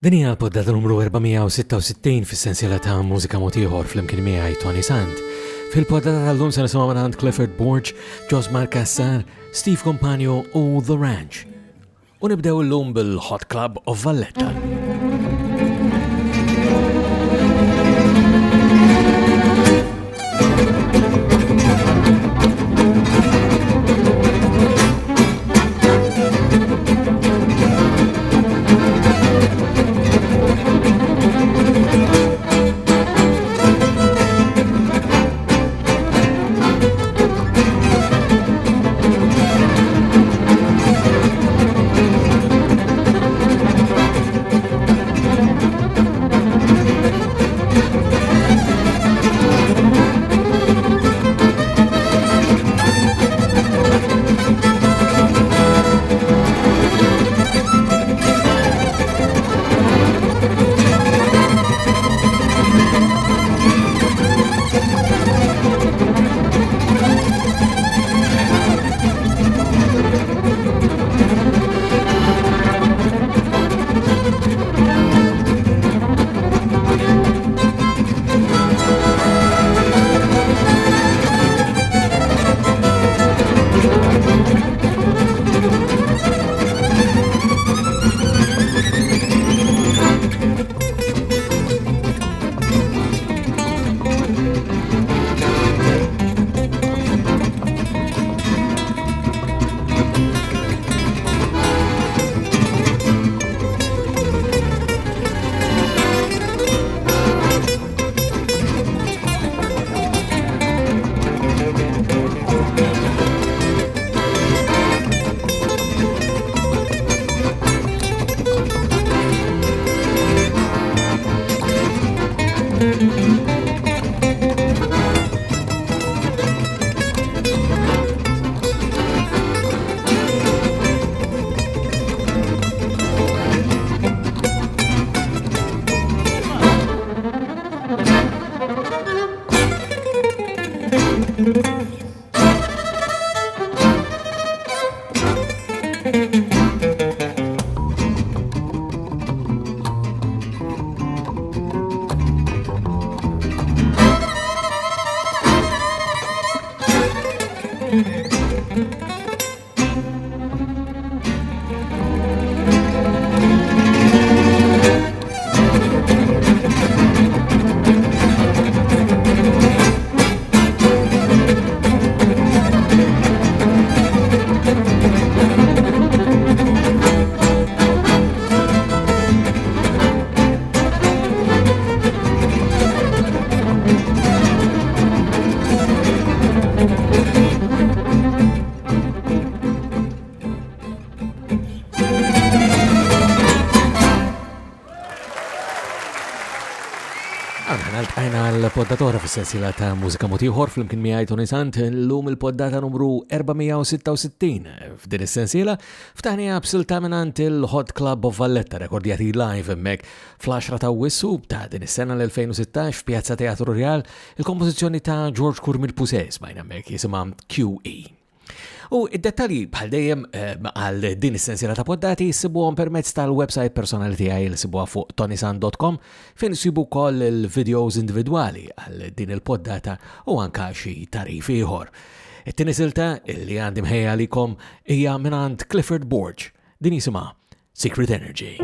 Din hija l-poddata numru 466 fis-sensiela ta' mużika motiħor fl-imkien miegħi Tony Sant. Fil-poddata tal-lum se nisimgħu minn Clifford Borge, Josmar Cassar, Steve Compagno u The Ranch. U nibdew illum bil-Hot Club of Valletta. Poddatora fis-sensiela ta' mużika motiħor fl-imkien miegħi Tony Sant llum il-poddata numru 466 f'din is-sensiela f'taħnija b'silta mingħand il-Hot Club of Valletta rekordjati live hemmhekk fl-10 ta' Wissu ta' din is-sena l-2016 f'Pjazza Teatru Real il-kompożizzjoni ta' George Kurmil Pusez bajn hemmhekk jisimha QE. U id-dettalji bħal dejjem għal din is-sensiela ta' poddati sibuhom permezz tal-website personali tiegħi li sibuha fuq tonysant.com fejn isibu wkoll il-videos individwali għal din il-poddata u anke xi tarif ieħor. It-tieni silta li għandi mħejja għalikom hija mingħand Clifford Borge din jisimha Secret Energy.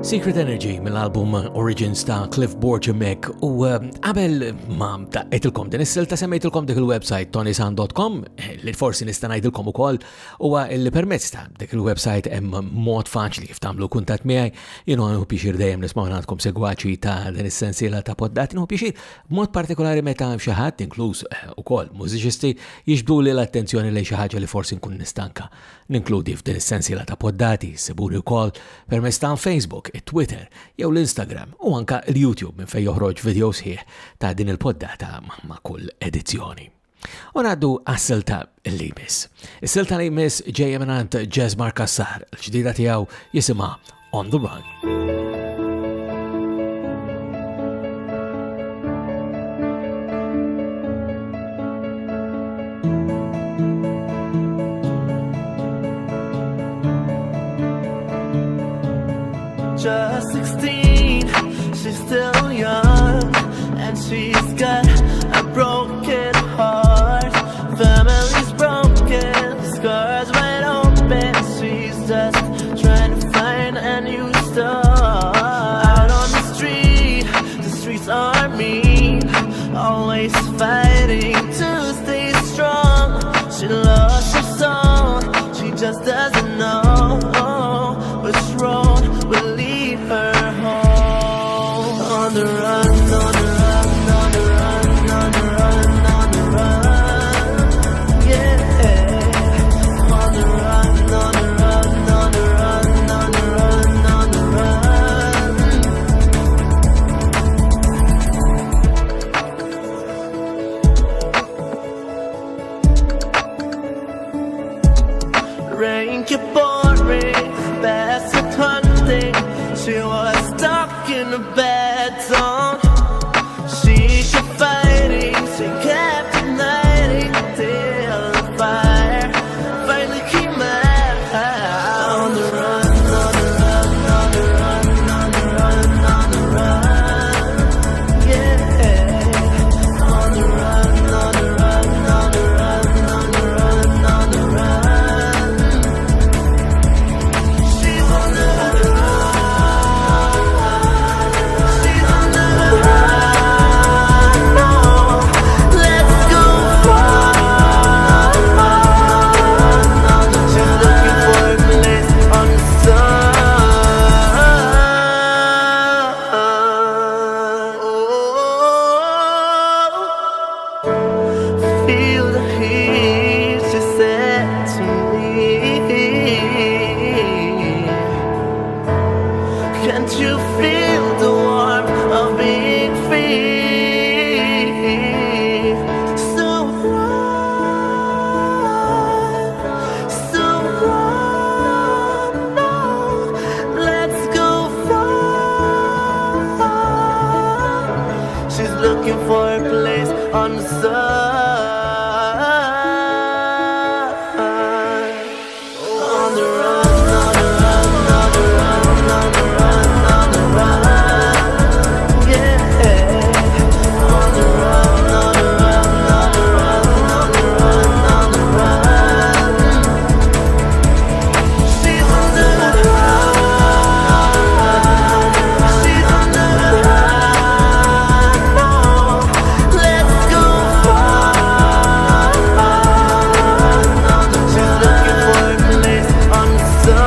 Secret Energy mill-album Origins ta' Cliff Borgemek u qabel ma taqgħidilkom din is-silta semmejtilkom dik il-website tonysan.com li forsi nista' ngħidilkom ukoll huwa li permezz ta' dik il-website hemm mod faċli kif tagħmlu kuntatt miegħi jienu hu pixir dejjem nisma' għandkom segwaċi ta' din is-sensiela ta' poddati hu pixir b'mod partikolari meta xi ħadd inkluż ukoll mużiċisti jiġbdu li l-attenzjoni lejn xi ħaġa li forsi nkun nistanka ninkludi f'din is-sensiela ta' poddati siburi wkoll permezz ta' Facebook, Twitter, jew l-Instagram u anka l-YouTube minn fejn joħroġ videos ħieħ ta' din il-poddata ma' kull edizzjoni. U ngħaddu għas-silta li jmiss. Is-silta li jmiss ġejja mingħand Jazzmar Kassar, l-ġdida tiegħu jisimha On the Run. Just 16, she's still young, and she's got a broken heart. Family's broken, scars wide open. She's just trying to find a new start. Out on the streets are mean, always fighting to stay strong. She lost her soul, she just doesn't know which road will lead her home. On the run, on the run, on the run, on the run, on the run, yeah. On the run, on the run, on the run, on the run, on the run. Rain kept pouring, past the hunting. She was stuck in a bad zone. She kept fighting, she kept igniting till the fire finally came out. On the run, on the run, on the run, on the run, on the run, yeah. On the run, on the run, on the run, on the run, on the run. She's on the run. She's on the run. No, let's go far. She's looking for a place on the sun. Oh, feel the heat, she said to me. Can't you feel the warmth of being free? So run now. Let's go far. She's looking for a place on the sun. On the run, on the run, on the run, on the run, on the run, yeah. On the run, on the run, on the run, on the run, on the run. She's on the run. She's on the run. No, let's go far. She's looking for a place on the sun.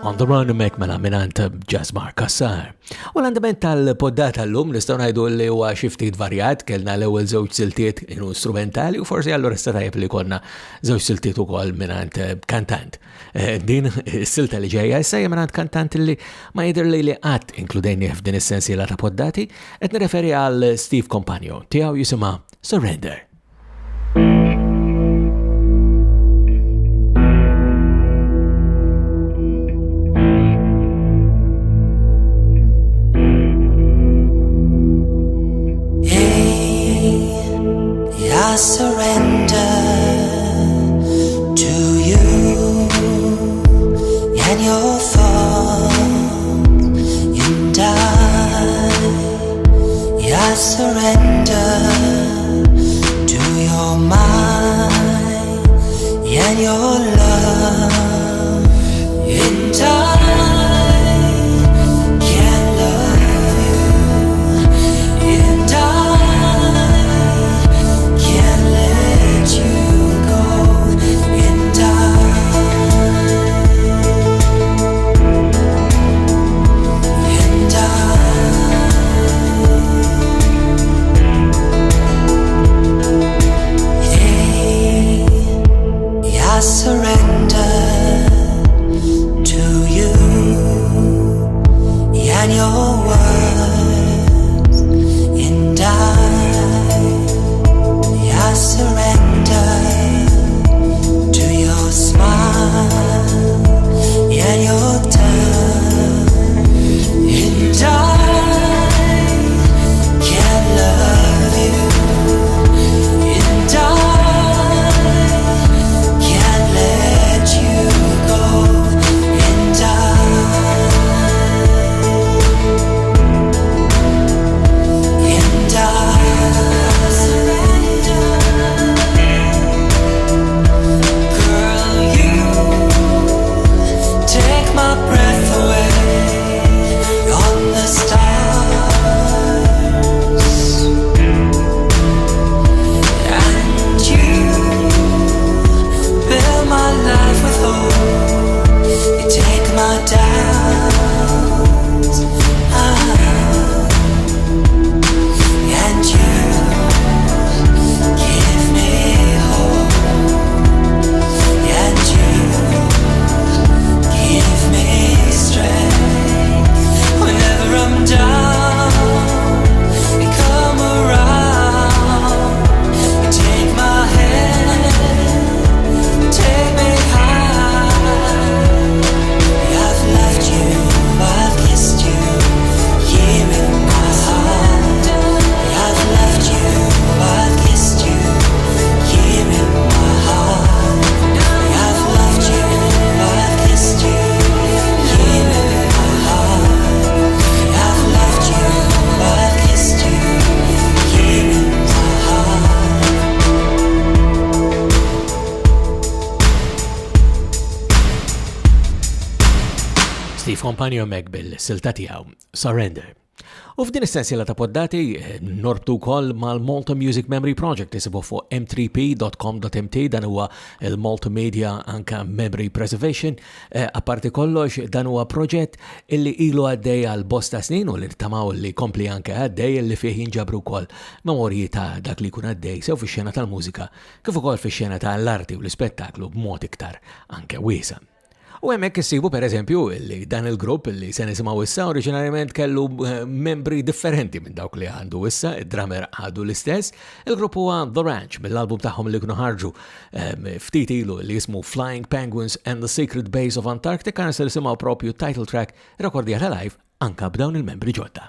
On the Run mek mela minant Jazzmar Kassar. U l-andament tal-poddata l-lum nistaw ngħidu li huwa xi ftit varjat, kellna l-ewwel żewġ siltiet kienu strumentali u forsi allura sta tajjeb li konna żewġ siltiet ukoll minant kantant. Din is-silta li ġejja issa hija minant kantant li ma jidher li qatt inkludejni f'din is-sensiela ta' poddati, qed nirreferi għal Steve Compagno tiegħu jisimha Surrender. I surrender to you and your fault and I surrender to your mind and your love. my breath away on the stars, and you fill my life with hope. You take my doubts, and you give me hope, and you give me strength. Whenever I'm down, you come around. You take my hand, take me high. I've loved you, I've kissed you, here in my heart. I've loved you, I've kissed you, here in my heart. I've loved you, I've kissed you, here in my heart. I've loved you, I've kissed you, here in my heart. Steve Compagno mek bil-silta tiegħu Surrender. U f'din essenzjela ta' poddati norbtu wkoll mal-Malta Music Memory Project isibu fuq m3p.com.mt, dan huwa il-multimedia anka memory preservation. Apparti kollox dan huwa proġett illi ilu għaddej għal bosta snin u li tamaw li kompli anke għaddej illi fih jinġabru wkoll memorji ta' dak li jkun għaddej sew fix-xena tal-mużika kif ukoll fix-xena tal-arti u l-ispettaklu b'mod iktar anke wiesa'. U hemmhekk issibu pereżempju li dan il-grupp li se nisimgħu issa oriġinarjament kellu membri differenti minn dawk li għandu issa, id-drummer għadu l-istess. Il-grupp huwa The Ranch mill-album tagħhom li kienu ħarġu ftit ilu li jismu Flying Penguins and the Secret Base of Antarctica, se nisimgħu propju title track rekordjata live anka b'dawn il-membri ġodda.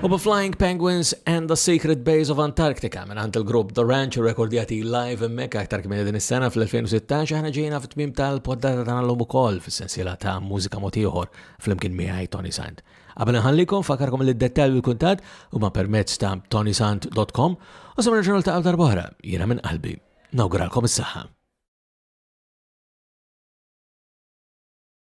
U Flying Penguins and the Sacred Bays of Antarctica minn għand il-grupp The Ranch rekordjati live hemmhekk aktar kmini din is-sena fl-2016 aħna ġejna fit-tmiem tal-poddata tagħna l-lum ukoll fis-sensiela ta' mużika mod ieħor flimkien miegħi Tony Sant. Qabel nħallikom fakarkom li d-dettalji l-kuntatt huma permezz ta' tonysant.com u sa nerġgħu niltaqgħu darb'oħra jiena minn qalbi. Nawguralkom is-saħħa.